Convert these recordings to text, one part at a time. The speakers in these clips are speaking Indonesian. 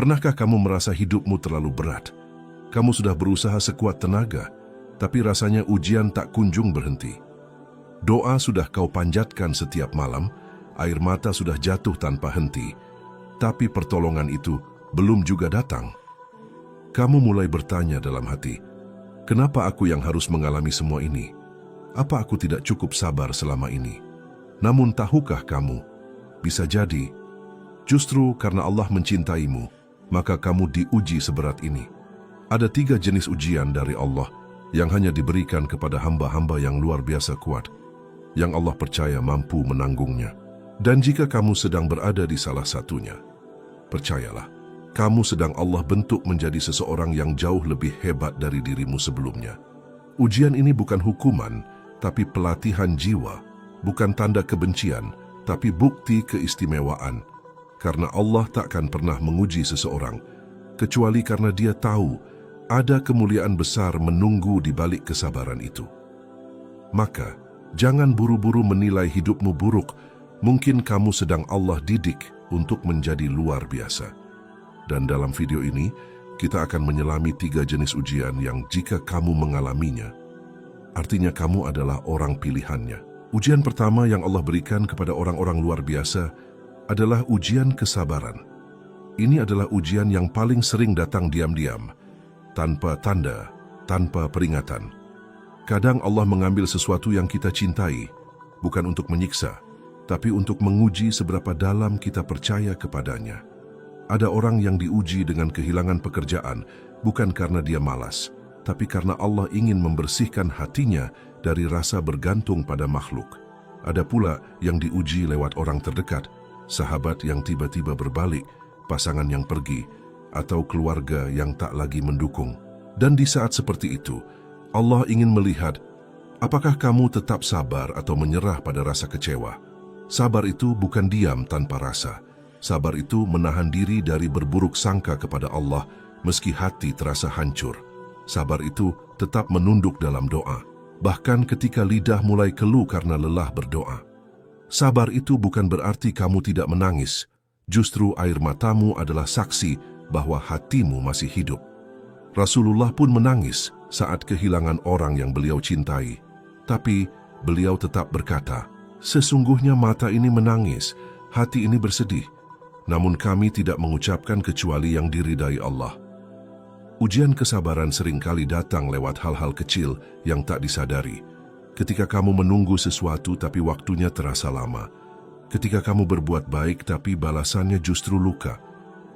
Pernahkah kamu merasa hidupmu terlalu berat? Kamu sudah berusaha sekuat tenaga, tapi rasanya ujian tak kunjung berhenti. Doa sudah kau panjatkan setiap malam, air mata sudah jatuh tanpa henti, tapi pertolongan itu belum juga datang. Kamu mulai bertanya dalam hati, kenapa aku yang harus mengalami semua ini? Apa aku tidak cukup sabar selama ini? Namun tahukah kamu, bisa jadi, justru karena Allah mencintaimu, maka kamu diuji seberat ini. Ada 3 jenis ujian dari Allah yang hanya diberikan kepada hamba-hamba yang luar biasa kuat, yang Allah percaya mampu menanggungnya. Dan jika kamu sedang berada di salah satunya, percayalah, kamu sedang Allah bentuk menjadi seseorang yang jauh lebih hebat dari dirimu sebelumnya. Ujian ini bukan hukuman, tapi pelatihan jiwa. Bukan tanda kebencian, tapi bukti keistimewaan. Karena Allah takkan pernah menguji seseorang, kecuali karena Dia tahu ada kemuliaan besar menunggu di balik kesabaran itu. Maka, jangan buru-buru menilai hidupmu buruk. Mungkin kamu sedang Allah didik untuk menjadi luar biasa. Dan dalam video ini, kita akan menyelami 3 jenis ujian yang jika kamu mengalaminya, artinya kamu adalah orang pilihannya. Ujian pertama yang Allah berikan kepada orang-orang luar biasa adalah ujian kesabaran. Ini adalah ujian yang paling sering datang diam-diam, tanpa tanda, tanpa peringatan. Kadang Allah mengambil sesuatu yang kita cintai, bukan untuk menyiksa, tapi untuk menguji seberapa dalam kita percaya kepadanya. Ada orang yang diuji dengan kehilangan pekerjaan, bukan karena dia malas, tapi karena Allah ingin membersihkan hatinya dari rasa bergantung pada makhluk. Ada pula yang diuji lewat orang terdekat, sahabat yang tiba-tiba berbalik, pasangan yang pergi, atau keluarga yang tak lagi mendukung. Dan di saat seperti itu, Allah ingin melihat, apakah kamu tetap sabar atau menyerah pada rasa kecewa. Sabar itu bukan diam tanpa rasa. Sabar itu menahan diri dari berburuk sangka kepada Allah, meski hati terasa hancur. Sabar itu tetap menunduk dalam doa, bahkan ketika lidah mulai keluh karena lelah berdoa. Sabar itu bukan berarti kamu tidak menangis, justru air matamu adalah saksi bahwa hatimu masih hidup. Rasulullah pun menangis saat kehilangan orang yang beliau cintai, tapi beliau tetap berkata, sesungguhnya mata ini menangis, hati ini bersedih, namun kami tidak mengucapkan kecuali yang diridai Allah. Ujian kesabaran seringkali datang lewat hal-hal kecil yang tak disadari. Ketika kamu menunggu sesuatu tapi waktunya terasa lama. Ketika kamu berbuat baik tapi balasannya justru luka.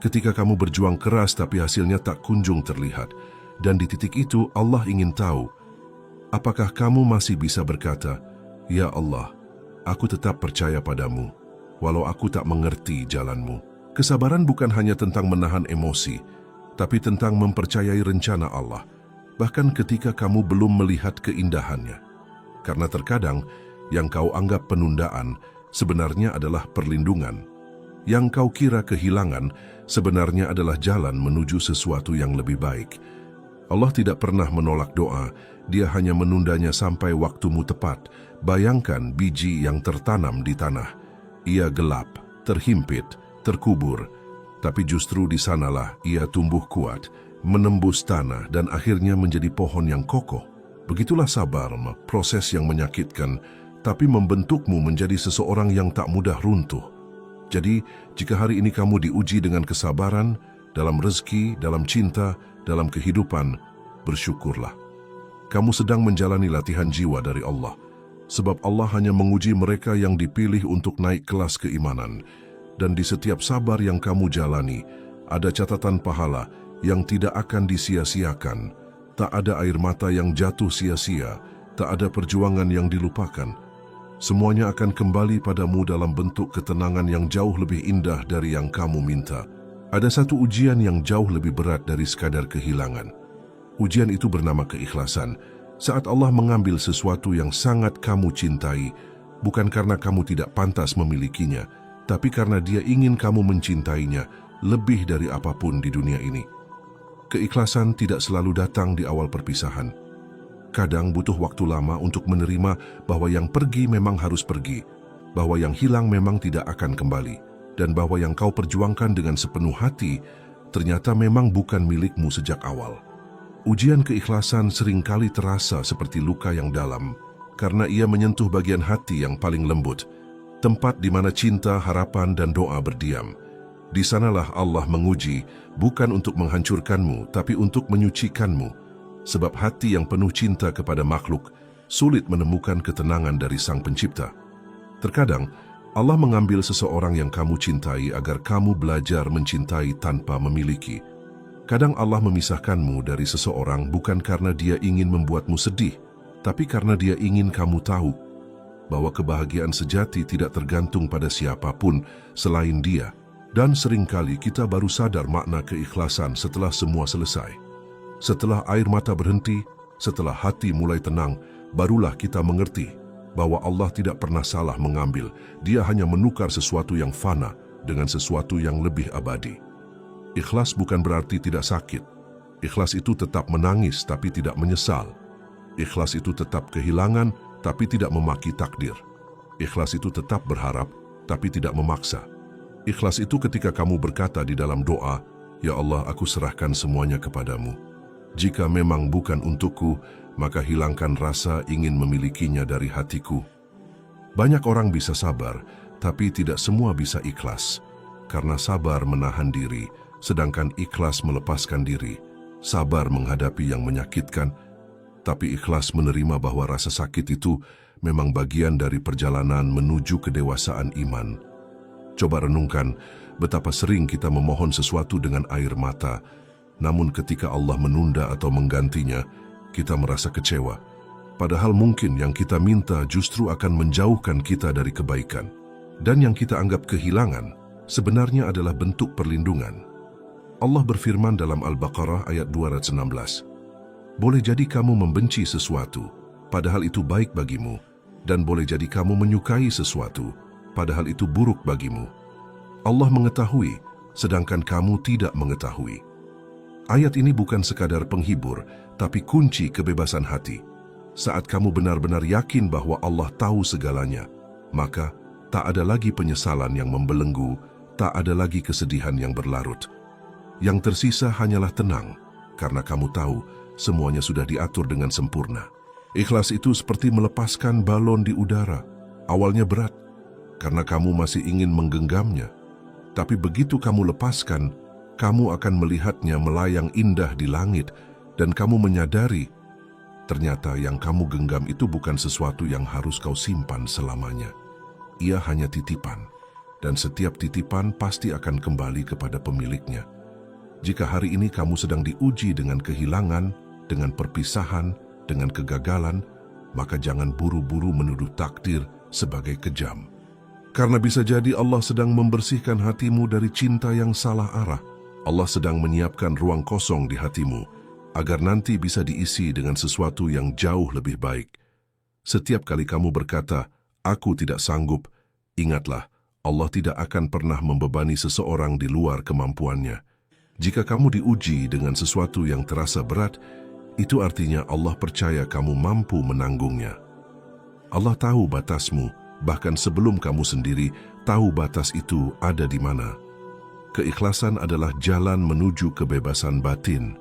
Ketika kamu berjuang keras tapi hasilnya tak kunjung terlihat. Dan di titik itu Allah ingin tahu, apakah kamu masih bisa berkata, Ya Allah, aku tetap percaya padamu, walau aku tak mengerti jalanmu. Kesabaran bukan hanya tentang menahan emosi, tapi tentang mempercayai rencana Allah, bahkan ketika kamu belum melihat keindahannya. Karena terkadang, yang kau anggap penundaan sebenarnya adalah perlindungan. Yang kau kira kehilangan sebenarnya adalah jalan menuju sesuatu yang lebih baik. Allah tidak pernah menolak doa, Dia hanya menundanya sampai waktumu tepat. Bayangkan biji yang tertanam di tanah. Ia gelap, terhimpit, terkubur, tapi justru di sanalah ia tumbuh kuat, menembus tanah dan akhirnya menjadi pohon yang kokoh. Begitulah sabar, proses yang menyakitkan, tapi membentukmu menjadi seseorang yang tak mudah runtuh. Jadi, jika hari ini kamu diuji dengan kesabaran, dalam rezeki, dalam cinta, dalam kehidupan, bersyukurlah. Kamu sedang menjalani latihan jiwa dari Allah, sebab Allah hanya menguji mereka yang dipilih untuk naik kelas keimanan. Dan di setiap sabar yang kamu jalani, ada catatan pahala yang tidak akan disia-siakan. Tak ada air mata yang jatuh sia-sia, tak ada perjuangan yang dilupakan. Semuanya akan kembali padamu dalam bentuk ketenangan yang jauh lebih indah dari yang kamu minta. Ada satu ujian yang jauh lebih berat dari sekadar kehilangan. Ujian itu bernama keikhlasan. Saat Allah mengambil sesuatu yang sangat kamu cintai, bukan karena kamu tidak pantas memilikinya, tapi karena Dia ingin kamu mencintainya lebih dari apapun di dunia ini. Keikhlasan tidak selalu datang di awal perpisahan. Kadang butuh waktu lama untuk menerima bahwa yang pergi memang harus pergi, bahwa yang hilang memang tidak akan kembali, dan bahwa yang kau perjuangkan dengan sepenuh hati ternyata memang bukan milikmu sejak awal. Ujian keikhlasan seringkali terasa seperti luka yang dalam, karena ia menyentuh bagian hati yang paling lembut, tempat di mana cinta, harapan, dan doa berdiam. Di sanalah Allah menguji, bukan untuk menghancurkanmu, tapi untuk menyucikanmu. Sebab hati yang penuh cinta kepada makhluk sulit menemukan ketenangan dari Sang Pencipta. Terkadang, Allah mengambil seseorang yang kamu cintai agar kamu belajar mencintai tanpa memiliki. Kadang Allah memisahkanmu dari seseorang bukan karena dia ingin membuatmu sedih, tapi karena dia ingin kamu tahu bahwa kebahagiaan sejati tidak tergantung pada siapapun selain dia. Dan seringkali kita baru sadar makna keikhlasan setelah semua selesai. Setelah air mata berhenti, setelah hati mulai tenang, barulah kita mengerti bahwa Allah tidak pernah salah mengambil. Dia hanya menukar sesuatu yang fana dengan sesuatu yang lebih abadi. Ikhlas bukan berarti tidak sakit. Ikhlas itu tetap menangis tapi tidak menyesal. Ikhlas itu tetap kehilangan tapi tidak memaki takdir. Ikhlas itu tetap berharap tapi tidak memaksa. Ikhlas itu ketika kamu berkata di dalam doa, "Ya Allah, aku serahkan semuanya kepadamu. Jika memang bukan untukku, maka hilangkan rasa ingin memilikinya dari hatiku." Banyak orang bisa sabar, tapi tidak semua bisa ikhlas. Karena sabar menahan diri, sedangkan ikhlas melepaskan diri. Sabar menghadapi yang menyakitkan, tapi ikhlas menerima bahwa rasa sakit itu memang bagian dari perjalanan menuju kedewasaan iman. Coba renungkan betapa sering kita memohon sesuatu dengan air mata, namun ketika Allah menunda atau menggantinya, kita merasa kecewa. Padahal mungkin yang kita minta justru akan menjauhkan kita dari kebaikan. Dan yang kita anggap kehilangan sebenarnya adalah bentuk perlindungan. Allah berfirman dalam Al-Baqarah ayat 216, "Boleh jadi kamu membenci sesuatu, padahal itu baik bagimu, dan boleh jadi kamu menyukai sesuatu, padahal itu buruk bagimu. Allah mengetahui, sedangkan kamu tidak mengetahui." Ayat ini bukan sekadar penghibur, tapi kunci kebebasan hati. Saat kamu benar-benar yakin bahwa Allah tahu segalanya, maka tak ada lagi penyesalan yang membelenggu, tak ada lagi kesedihan yang berlarut. Yang tersisa hanyalah tenang, karena kamu tahu semuanya sudah diatur dengan sempurna. Ikhlas itu seperti melepaskan balon di udara. Awalnya berat, karena kamu masih ingin menggenggamnya. Tapi begitu kamu lepaskan, kamu akan melihatnya melayang indah di langit, dan kamu menyadari, ternyata yang kamu genggam itu bukan sesuatu yang harus kau simpan selamanya. Ia hanya titipan, dan setiap titipan pasti akan kembali kepada pemiliknya. Jika hari ini kamu sedang diuji dengan kehilangan, dengan perpisahan, dengan kegagalan, maka jangan buru-buru menuduh takdir sebagai kejam. Karena bisa jadi Allah sedang membersihkan hatimu dari cinta yang salah arah. Allah sedang menyiapkan ruang kosong di hatimu, agar nanti bisa diisi dengan sesuatu yang jauh lebih baik. Setiap kali kamu berkata, "Aku tidak sanggup," ingatlah, Allah tidak akan pernah membebani seseorang di luar kemampuannya. Jika kamu diuji dengan sesuatu yang terasa berat, itu artinya Allah percaya kamu mampu menanggungnya. Allah tahu batasmu, bahkan sebelum kamu sendiri tahu batas itu ada di mana. Keikhlasan adalah jalan menuju kebebasan batin.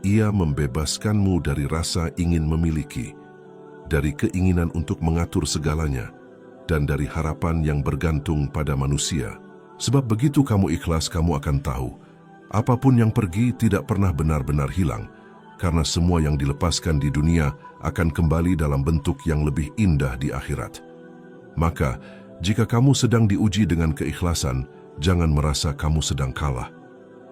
Ia membebaskanmu dari rasa ingin memiliki, dari keinginan untuk mengatur segalanya, dan dari harapan yang bergantung pada manusia. Sebab begitu kamu ikhlas, kamu akan tahu, apapun yang pergi tidak pernah benar-benar hilang, karena semua yang dilepaskan di dunia akan kembali dalam bentuk yang lebih indah di akhirat. Maka, jika kamu sedang diuji dengan keikhlasan, jangan merasa kamu sedang kalah.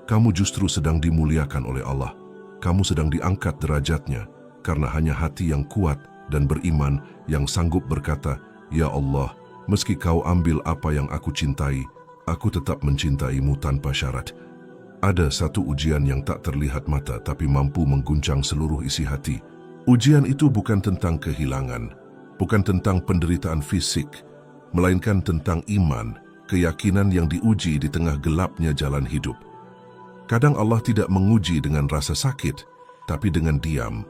Kamu justru sedang dimuliakan oleh Allah. Kamu sedang diangkat derajatnya, karena hanya hati yang kuat dan beriman yang sanggup berkata, "Ya Allah, meski kau ambil apa yang aku cintai, aku tetap mencintaimu tanpa syarat." Ada satu ujian yang tak terlihat mata tapi mampu mengguncang seluruh isi hati. Ujian itu bukan tentang kehilangan, bukan tentang penderitaan fisik, melainkan tentang iman, keyakinan yang diuji di tengah gelapnya jalan hidup. Kadang Allah tidak menguji dengan rasa sakit, tapi dengan diam,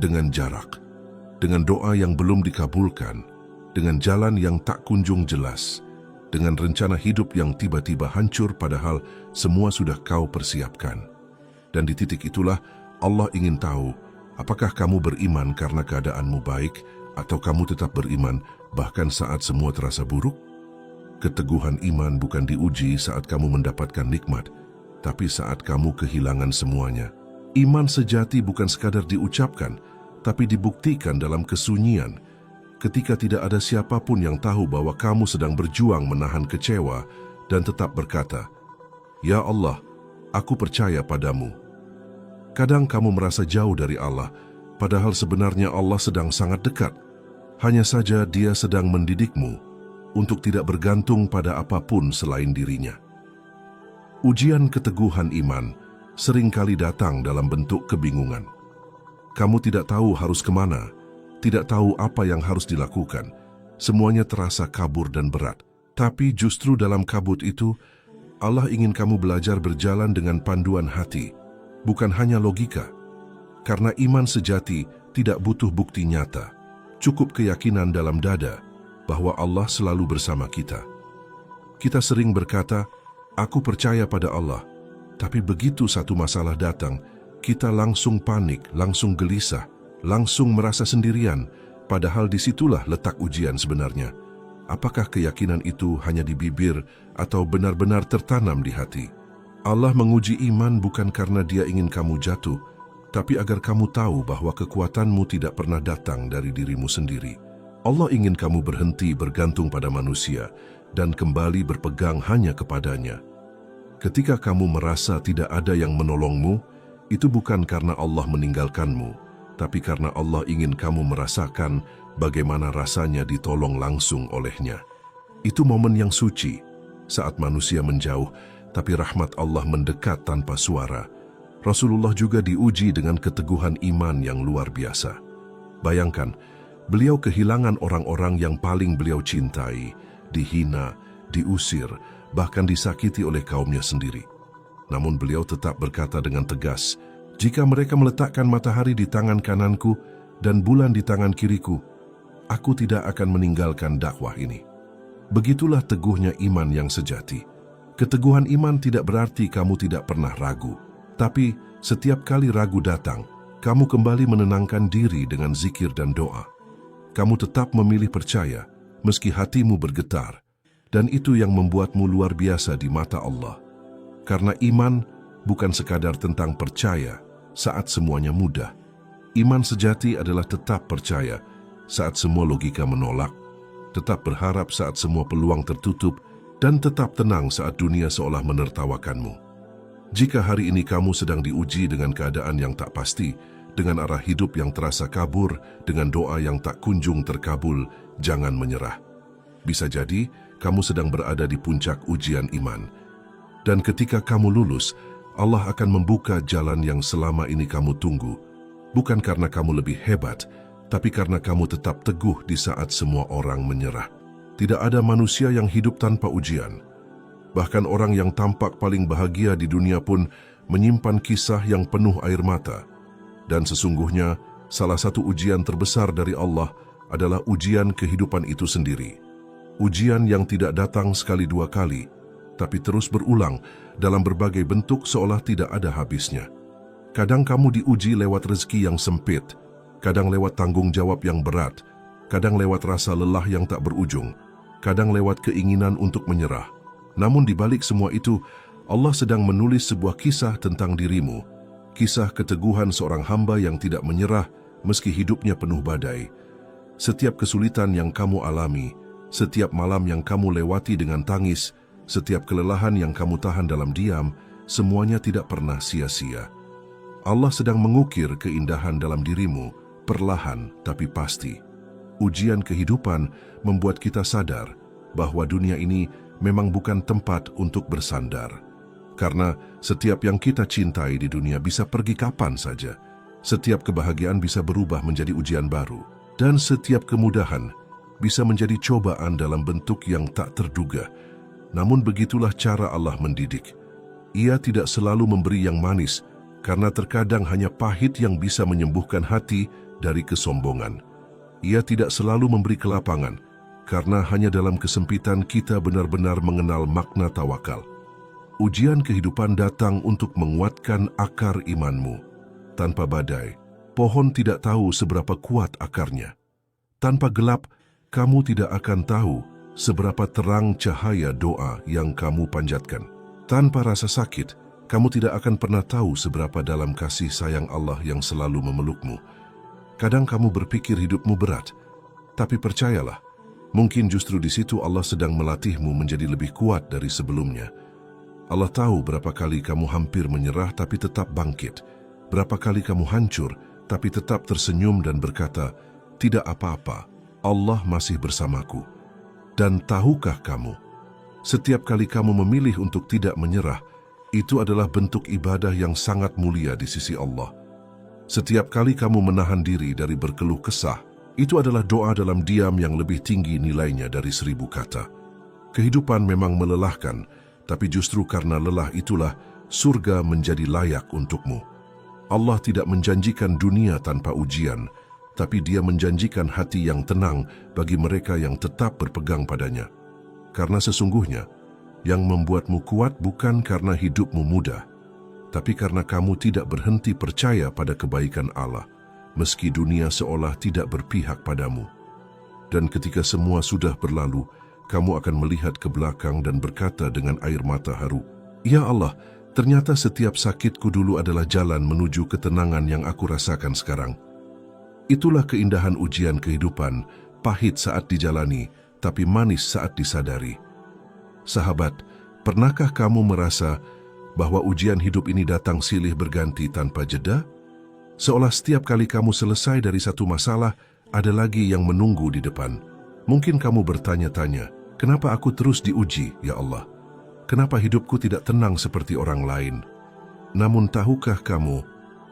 dengan jarak, dengan doa yang belum dikabulkan, dengan jalan yang tak kunjung jelas. dengan rencana hidup yang tiba-tiba hancur padahal semua sudah kau persiapkan. Dan di titik itulah Allah ingin tahu, apakah kamu beriman karena keadaanmu baik atau kamu tetap beriman bahkan saat semua terasa buruk? Keteguhan iman bukan diuji saat kamu mendapatkan nikmat, tapi saat kamu kehilangan semuanya. Iman sejati bukan sekadar diucapkan, tapi dibuktikan dalam kesunyian, ketika tidak ada siapapun yang tahu bahwa kamu sedang berjuang menahan kecewa dan tetap berkata, "Ya Allah, aku percaya padamu." Kadang kamu merasa jauh dari Allah, padahal sebenarnya Allah sedang sangat dekat. Hanya saja Dia sedang mendidikmu untuk tidak bergantung pada apapun selain dirinya. Ujian keteguhan iman seringkali datang dalam bentuk kebingungan. Kamu tidak tahu harus kemana, tidak tahu apa yang harus dilakukan. Semuanya terasa kabur dan berat. Tapi justru dalam kabut itu, Allah ingin kamu belajar berjalan dengan panduan hati, bukan hanya logika. Karena iman sejati tidak butuh bukti nyata, cukup keyakinan dalam dada bahwa Allah selalu bersama kita. Kita sering berkata, "Aku percaya pada Allah," tapi begitu satu masalah datang, kita langsung panik, langsung gelisah, langsung merasa sendirian, padahal disitulah letak ujian sebenarnya. Apakah keyakinan itu hanya di bibir atau benar-benar tertanam di hati? Allah menguji iman bukan karena Dia ingin kamu jatuh, tapi agar kamu tahu bahwa kekuatanmu tidak pernah datang dari dirimu sendiri. Allah ingin kamu berhenti bergantung pada manusia dan kembali berpegang hanya kepadanya. Ketika kamu merasa tidak ada yang menolongmu, itu bukan karena Allah meninggalkanmu, tapi karena Allah ingin kamu merasakan bagaimana rasanya ditolong langsung olehnya. Itu momen yang suci, saat manusia menjauh, tapi rahmat Allah mendekat tanpa suara. Rasulullah juga diuji dengan keteguhan iman yang luar biasa. Bayangkan, beliau kehilangan orang-orang yang paling beliau cintai, dihina, diusir, bahkan disakiti oleh kaumnya sendiri. Namun beliau tetap berkata dengan tegas, "Jika mereka meletakkan matahari di tangan kananku dan bulan di tangan kiriku, aku tidak akan meninggalkan dakwah ini." Begitulah teguhnya iman yang sejati. Keteguhan iman tidak berarti kamu tidak pernah ragu, tapi setiap kali ragu datang, kamu kembali menenangkan diri dengan zikir dan doa. Kamu tetap memilih percaya, meski hatimu bergetar, dan itu yang membuatmu luar biasa di mata Allah. Karena iman bukan sekadar tentang percaya saat semuanya mudah. Iman sejati adalah tetap percaya saat semua logika menolak, tetap berharap saat semua peluang tertutup, dan tetap tenang saat dunia seolah menertawakanmu. Jika hari ini kamu sedang diuji dengan keadaan yang tak pasti, dengan arah hidup yang terasa kabur, dengan doa yang tak kunjung terkabul, jangan menyerah. Bisa jadi kamu sedang berada di puncak ujian iman. Dan ketika kamu lulus, Allah akan membuka jalan yang selama ini kamu tunggu. Bukan karena kamu lebih hebat, tapi karena kamu tetap teguh di saat semua orang menyerah. Tidak ada manusia yang hidup tanpa ujian. Bahkan orang yang tampak paling bahagia di dunia pun menyimpan kisah yang penuh air mata. Dan sesungguhnya, salah satu ujian terbesar dari Allah adalah ujian kehidupan itu sendiri. Ujian yang tidak datang sekali dua kali, tapi terus berulang dalam berbagai bentuk seolah tidak ada habisnya. Kadang kamu diuji lewat rezeki yang sempit, kadang lewat tanggung jawab yang berat, kadang lewat rasa lelah yang tak berujung, kadang lewat keinginan untuk menyerah. Namun di balik semua itu, Allah sedang menulis sebuah kisah tentang dirimu, kisah keteguhan seorang hamba yang tidak menyerah meski hidupnya penuh badai. Setiap kesulitan yang kamu alami, setiap malam yang kamu lewati dengan tangis, setiap kelelahan yang kamu tahan dalam diam, semuanya tidak pernah sia-sia. Allah sedang mengukir keindahan dalam dirimu, perlahan tapi pasti. Ujian kehidupan membuat kita sadar bahwa dunia ini memang bukan tempat untuk bersandar. Karena setiap yang kita cintai di dunia bisa pergi kapan saja. Setiap kebahagiaan bisa berubah menjadi ujian baru. Dan setiap kemudahan bisa menjadi cobaan dalam bentuk yang tak terduga. Namun begitulah cara Allah mendidik. Ia tidak selalu memberi yang manis, karena terkadang hanya pahit yang bisa menyembuhkan hati dari kesombongan. Ia tidak selalu memberi kelapangan, karena hanya dalam kesempitan kita benar-benar mengenal makna tawakal. Ujian kehidupan datang untuk menguatkan akar imanmu. Tanpa badai, pohon tidak tahu seberapa kuat akarnya. Tanpa gelap, kamu tidak akan tahu seberapa terang cahaya doa yang kamu panjatkan. Tanpa rasa sakit, kamu tidak akan pernah tahu seberapa dalam kasih sayang Allah yang selalu memelukmu. Kadang kamu berpikir hidupmu berat, tapi percayalah, mungkin justru di situ Allah sedang melatihmu menjadi lebih kuat dari sebelumnya. Allah tahu berapa kali kamu hampir menyerah tapi tetap bangkit. Berapa kali kamu hancur tapi tetap tersenyum dan berkata, "Tidak apa-apa, Allah masih bersamaku." Dan tahukah kamu, setiap kali kamu memilih untuk tidak menyerah, itu adalah bentuk ibadah yang sangat mulia di sisi Allah. Setiap kali kamu menahan diri dari berkeluh kesah, itu adalah doa dalam diam yang lebih tinggi nilainya dari 1000 kata. Kehidupan memang melelahkan, tapi justru karena lelah itulah surga menjadi layak untukmu. Allah tidak menjanjikan dunia tanpa ujian, tapi Dia menjanjikan hati yang tenang bagi mereka yang tetap berpegang padanya. Karena sesungguhnya, yang membuatmu kuat bukan karena hidupmu mudah, tapi karena kamu tidak berhenti percaya pada kebaikan Allah, meski dunia seolah tidak berpihak padamu. Dan ketika semua sudah berlalu, kamu akan melihat ke belakang dan berkata dengan air mata haru, "Ya Allah, ternyata setiap sakitku dulu adalah jalan menuju ketenangan yang aku rasakan sekarang." Itulah keindahan ujian kehidupan, pahit saat dijalani, tapi manis saat disadari. Sahabat, pernahkah kamu merasa bahwa ujian hidup ini datang silih berganti tanpa jeda? Seolah setiap kali kamu selesai dari satu masalah, ada lagi yang menunggu di depan. Mungkin kamu bertanya-tanya, "Kenapa aku terus diuji, ya Allah? Kenapa hidupku tidak tenang seperti orang lain?" Namun tahukah kamu,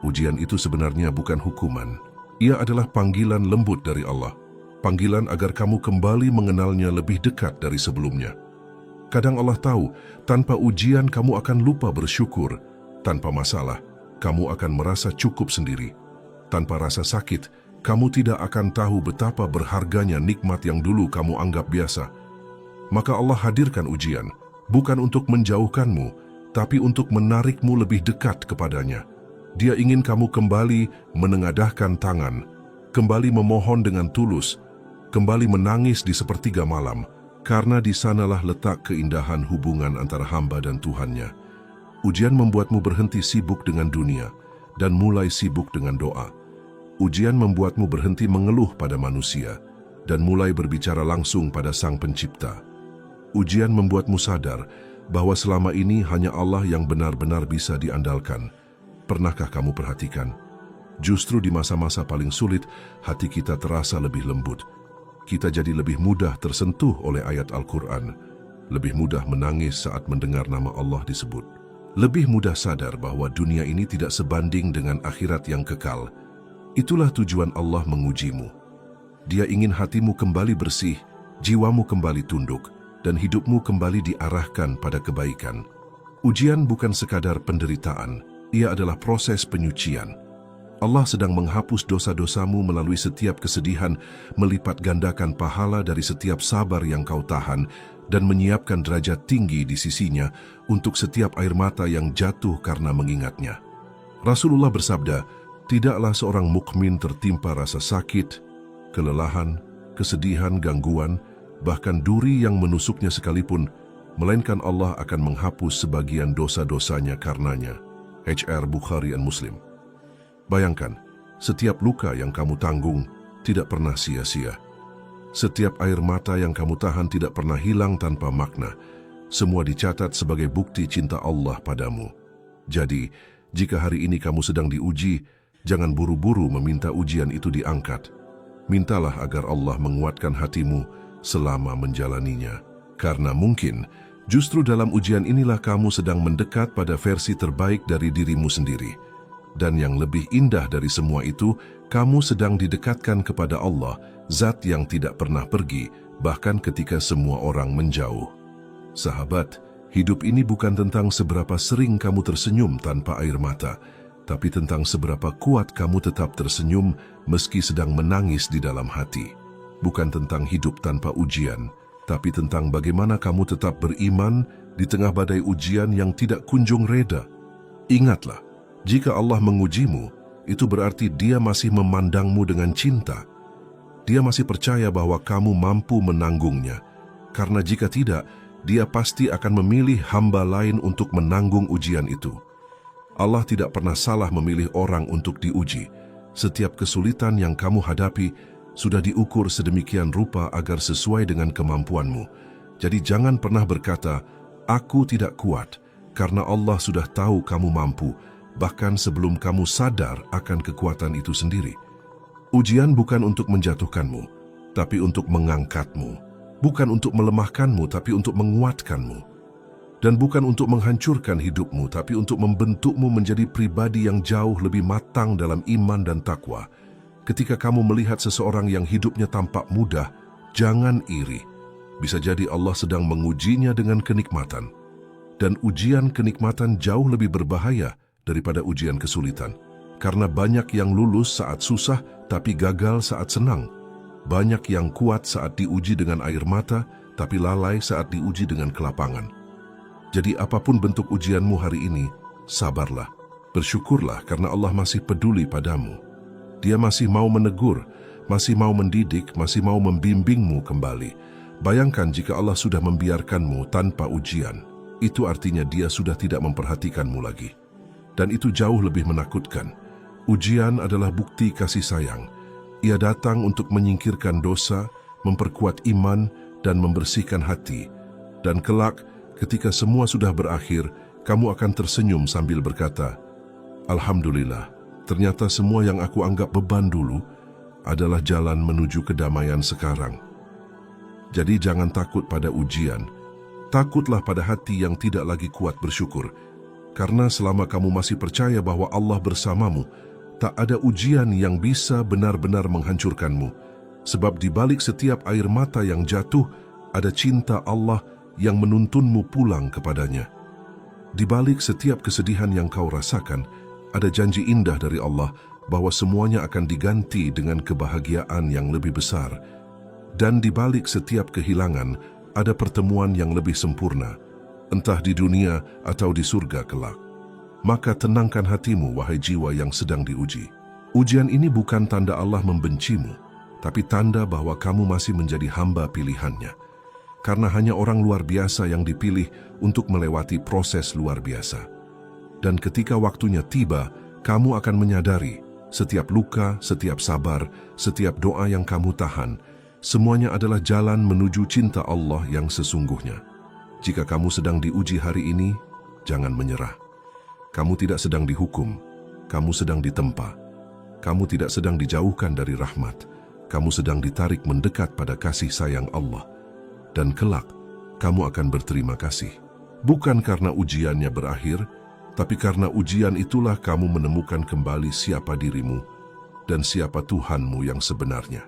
ujian itu sebenarnya bukan hukuman. Ia adalah panggilan lembut dari Allah. Panggilan agar kamu kembali mengenalnya lebih dekat dari sebelumnya. Kadang Allah tahu, tanpa ujian kamu akan lupa bersyukur. Tanpa masalah, kamu akan merasa cukup sendiri. Tanpa rasa sakit, kamu tidak akan tahu betapa berharganya nikmat yang dulu kamu anggap biasa. Maka Allah hadirkan ujian, bukan untuk menjauhkanmu, tapi untuk menarikmu lebih dekat kepadanya. Dia ingin kamu kembali menengadahkan tangan, kembali memohon dengan tulus, kembali menangis di sepertiga malam, karena di sanalah letak keindahan hubungan antara hamba dan Tuhannya. Ujian membuatmu berhenti sibuk dengan dunia dan mulai sibuk dengan doa. Ujian membuatmu berhenti mengeluh pada manusia dan mulai berbicara langsung pada Sang Pencipta. Ujian membuatmu sadar bahwa selama ini hanya Allah yang benar-benar bisa diandalkan. Pernahkah kamu perhatikan? Justru di masa-masa paling sulit, hati kita terasa lebih lembut. Kita jadi lebih mudah tersentuh oleh ayat Al-Quran, lebih mudah menangis saat mendengar nama Allah disebut, lebih mudah sadar bahwa dunia ini tidak sebanding dengan akhirat yang kekal. Itulah tujuan Allah mengujimu. Dia ingin hatimu kembali bersih, jiwamu kembali tunduk, dan hidupmu kembali diarahkan pada kebaikan. Ujian bukan sekadar penderitaan, ia adalah proses penyucian. Allah sedang menghapus dosa-dosamu melalui setiap kesedihan, melipat gandakan pahala dari setiap sabar yang kau tahan, dan menyiapkan derajat tinggi di sisinya untuk setiap air mata yang jatuh karena mengingatnya. Rasulullah bersabda, "Tidaklah seorang mukmin tertimpa rasa sakit, kelelahan, kesedihan, gangguan, bahkan duri yang menusuknya sekalipun, melainkan Allah akan menghapus sebagian dosa-dosanya karenanya." HR Bukhari dan Muslim. Bayangkan, setiap luka yang kamu tanggung tidak pernah sia-sia. Setiap air mata yang kamu tahan tidak pernah hilang tanpa makna. Semua dicatat sebagai bukti cinta Allah padamu. Jadi, jika hari ini kamu sedang diuji, jangan buru-buru meminta ujian itu diangkat. Mintalah agar Allah menguatkan hatimu selama menjalaninya. Karena mungkin, justru dalam ujian inilah kamu sedang mendekat pada versi terbaik dari dirimu sendiri. Dan yang lebih indah dari semua itu, kamu sedang didekatkan kepada Allah, Zat yang tidak pernah pergi, bahkan ketika semua orang menjauh. Sahabat, hidup ini bukan tentang seberapa sering kamu tersenyum tanpa air mata, tapi tentang seberapa kuat kamu tetap tersenyum meski sedang menangis di dalam hati. bukan tentang hidup tanpa ujian, tapi tentang bagaimana kamu tetap beriman di tengah badai ujian yang tidak kunjung reda. Ingatlah, jika Allah mengujimu, itu berarti Dia masih memandangmu dengan cinta. Dia masih percaya bahwa kamu mampu menanggungnya, karena jika tidak, Dia pasti akan memilih hamba lain untuk menanggung ujian itu. Allah tidak pernah salah memilih orang untuk diuji. Setiap kesulitan yang kamu hadapi sudah diukur sedemikian rupa agar sesuai dengan kemampuanmu. Jadi jangan pernah berkata, "Aku tidak kuat," karena Allah sudah tahu kamu mampu, bahkan sebelum kamu sadar akan kekuatan itu sendiri. Ujian bukan untuk menjatuhkanmu, tapi untuk mengangkatmu. Bukan untuk melemahkanmu, tapi untuk menguatkanmu. Dan bukan untuk menghancurkan hidupmu, tapi untuk membentukmu menjadi pribadi yang jauh lebih matang dalam iman dan takwa. Ketika kamu melihat seseorang yang hidupnya tampak mudah, jangan iri. Bisa jadi Allah sedang mengujinya dengan kenikmatan. Dan ujian kenikmatan jauh lebih berbahaya daripada ujian kesulitan. Karena banyak yang lulus saat susah, tapi gagal saat senang. Banyak yang kuat saat diuji dengan air mata, tapi lalai saat diuji dengan kelapangan. Jadi apapun bentuk ujianmu hari ini, sabarlah, bersyukurlah karena Allah masih peduli padamu. Dia masih mau menegur, masih mau mendidik, masih mau membimbingmu kembali. Bayangkan jika Allah sudah membiarkanmu tanpa ujian, itu artinya Dia sudah tidak memperhatikanmu lagi. Dan itu jauh lebih menakutkan. Ujian adalah bukti kasih sayang. Ia datang untuk menyingkirkan dosa, memperkuat iman, dan membersihkan hati. Dan kelak, ketika semua sudah berakhir, kamu akan tersenyum sambil berkata, "Alhamdulillah, ternyata semua yang aku anggap beban dulu adalah jalan menuju kedamaian sekarang." Jadi jangan takut pada ujian. Takutlah pada hati yang tidak lagi kuat bersyukur. Karena selama kamu masih percaya bahwa Allah bersamamu, tak ada ujian yang bisa benar-benar menghancurkanmu, sebab di balik setiap air mata yang jatuh, ada cinta Allah yang menuntunmu pulang kepadanya. Di balik setiap kesedihan yang kau rasakan, ada janji indah dari Allah bahwa semuanya akan diganti dengan kebahagiaan yang lebih besar. Dan di balik setiap kehilangan, ada pertemuan yang lebih sempurna, entah di dunia atau di surga kelak. Maka tenangkan hatimu, wahai jiwa yang sedang diuji. Ujian ini bukan tanda Allah membencimu, tapi tanda bahwa kamu masih menjadi hamba pilihannya. Karena hanya orang luar biasa yang dipilih untuk melewati proses luar biasa. Dan ketika waktunya tiba, kamu akan menyadari setiap luka, setiap sabar, setiap doa yang kamu tahan, semuanya adalah jalan menuju cinta Allah yang sesungguhnya. Jika kamu sedang diuji hari ini, jangan menyerah. Kamu tidak sedang dihukum, kamu sedang ditempa. Kamu tidak sedang dijauhkan dari rahmat, kamu sedang ditarik mendekat pada kasih sayang Allah. Dan kelak, kamu akan berterima kasih. Bukan karena ujiannya berakhir, tapi karena ujian itulah kamu menemukan kembali siapa dirimu dan siapa Tuhanmu yang sebenarnya.